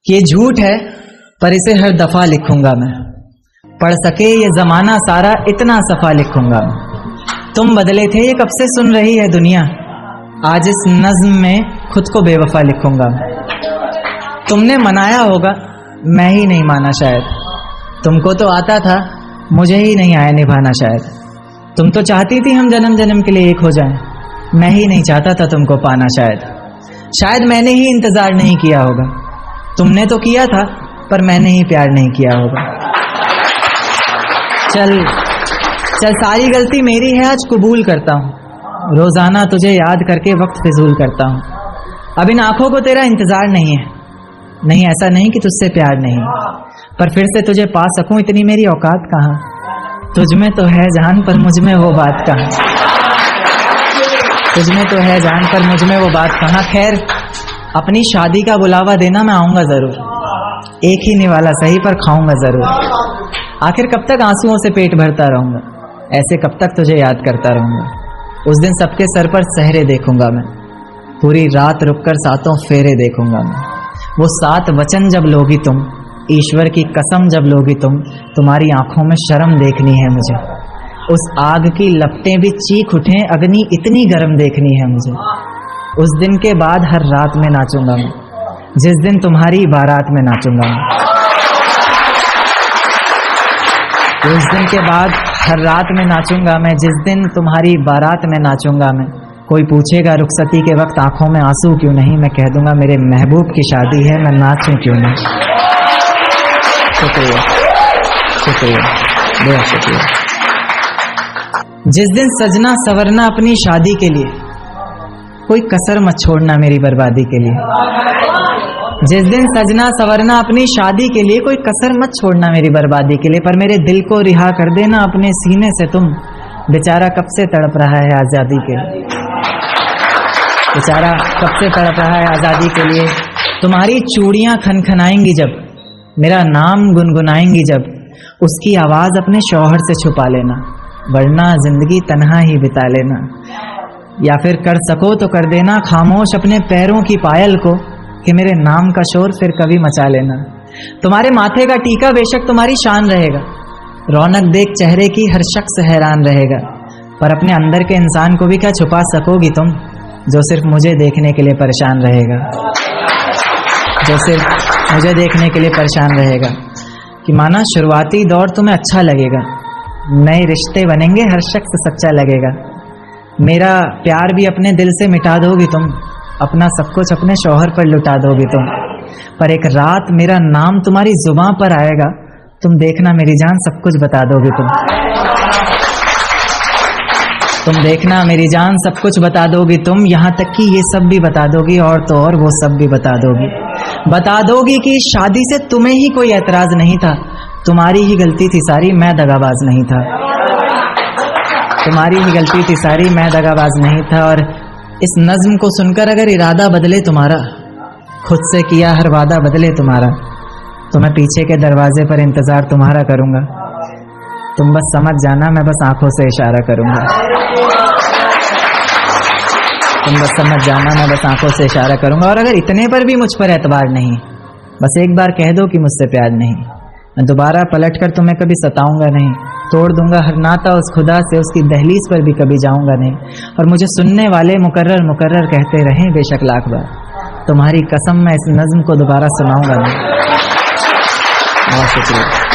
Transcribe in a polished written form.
ये झूठ है पर इसे हर दफा लिखूंगा मैं, पढ़ सके ये जमाना सारा इतना सफा लिखूंगा मैं। तुम बदले थे ये कब से सुन रही है दुनिया, आज इस नज्म में खुद को बेवफा लिखूंगा मैं। तुमने मनाया होगा मैं ही नहीं माना शायद, तुमको तो आता था मुझे ही नहीं आया निभाना शायद। तुम तो चाहती थी हम जन्म जन्म के लिए एक हो जाएं, मैं ही नहीं चाहता था तुमको पाना शायद मैंने ही इंतजार नहीं किया होगा, तुमने तो किया था पर मैंने ही प्यार नहीं किया होगा। चल सारी गलती मेरी है आज कबूल करता हूँ, रोजाना तुझे याद करके वक्त फिजूल करता हूँ। अब इन आंखों को तेरा इंतजार नहीं है, नहीं ऐसा नहीं कि तुझसे प्यार नहीं, पर फिर से तुझे पा सकूं इतनी मेरी औकात कहाँ। तुझमें तो है जान पर मुझमें वो बात कहाँ, तुझमें तो है जान पर मुझमें वो बात कहाँ। खैर अपनी शादी का बुलावा देना मैं आऊंगा जरूर, एक ही निवाला सही पर खाऊंगा जरूर। आखिर कब तक आंसुओं से पेट भरता रहूंगा, ऐसे कब तक तुझे याद करता रहूंगा। उस दिन सबके सर पर सहरे देखूंगा मैं, पूरी रात रुककर सातों फेरे देखूंगा मैं। वो 7 वचन जब लोगी तुम, ईश्वर की कसम जब लोगी तुम, तुम्हारी आंखों में शर्म देखनी है मुझे। उस आग की लपटें भी चीख उठें, अग्नि इतनी गर्म देखनी है मुझे। उस दिन के बाद हर रात में नाचूंगा मैं, जिस दिन तुम्हारी बारात में नाचूंगा मैं। उस दिन के बाद हर रात में नाचूंगा मैं, जिस दिन तुम्हारी बारात में नाचूंगा मैं। कोई पूछेगा रुखसती के वक्त आंखों में आंसू क्यों नहीं, मैं कह दूंगा मेरे महबूब की शादी है, मैं नाचूं क्यों नहीं। शुक्रिया शुक्रिया बहुत शुक्रिया। जिस दिन सजना सवरना अपनी शादी के लिए, कोई कसर मत छोड़ना मेरी बर्बादी के लिए। जिस दिन सजना सवरना अपनी शादी के लिए, कोई कसर मत छोड़ना मेरी बर्बादी के लिए। पर मेरे दिल को रिहा कर देना अपने सीने से तुम, बेचारा कब से तड़प रहा है आजादी के लिए, बेचारा कब से तड़प रहा है आजादी के लिए। तुम्हारी चूड़ियां खनखनाएंगी जब, मेरा नाम गुनगुनाएंगी जब, उसकी आवाज अपने शौहर से छुपा लेना, वरना जिंदगी तन्हा ही बिता लेना। या फिर कर सको तो कर देना खामोश अपने पैरों की पायल को, कि मेरे नाम का शोर फिर कभी मचा लेना। तुम्हारे माथे का टीका बेशक तुम्हारी शान रहेगा, रौनक देख चेहरे की हर शख्स हैरान रहेगा। पर अपने अंदर के इंसान को भी क्या छुपा सकोगी तुम, जो सिर्फ मुझे देखने के लिए परेशान रहेगा, जो सिर्फ मुझे देखने के लिए परेशान रहेगा। कि माना शुरुआती दौर तुम्हें अच्छा लगेगा, नए रिश्ते बनेंगे हर शख्स सच्चा लगेगा। मेरा प्यार भी अपने दिल से मिटा दोगी तुम, अपना सब कुछ अपने शौहर पर लुटा दोगी तुम। पर एक रात मेरा नाम तुम्हारी जुबां पर आएगा, तुम देखना मेरी जान सब कुछ बता दोगी तुम देखना मेरी जान सब कुछ बता दोगी तुम। यहाँ तक कि ये सब भी बता दोगी, और तो और वो सब भी बता दोगी कि शादी से तुम्हें ही कोई एतराज नहीं था, तुम्हारी ही गलती थी सारी, मैं दगाबाज नहीं था। तुम्हारी ही गलती थी सारी, मैं दगाबाज नहीं था। और इस नज्म को सुनकर अगर इरादा बदले तुम्हारा, खुद से किया हर वादा बदले तुम्हारा, तो मैं पीछे के दरवाजे पर इंतजार तुम्हारा करूंगा। तुम बस समझ जाना मैं बस आंखों से इशारा करूंगा, तुम बस समझ जाना मैं बस आंखों से इशारा करूंगा। और अगर इतने पर भी मुझ पर एतबार नहीं, बस एक बार कह दो कि मुझसे प्यार नहीं, मैं दोबारा पलटकर तुम्हें कभी सताऊंगा नहीं, तोड़ दूंगा हर नाता उस खुदा से, उसकी दहलीज पर भी कभी जाऊंगा नहीं। और मुझे सुनने वाले मुकर्रर मुकर्रर कहते रहें बेशक लाख बार, तुम्हारी कसम मैं इस नज्म को दोबारा सुनाऊंगा नहीं। बहुत शुक्रिया।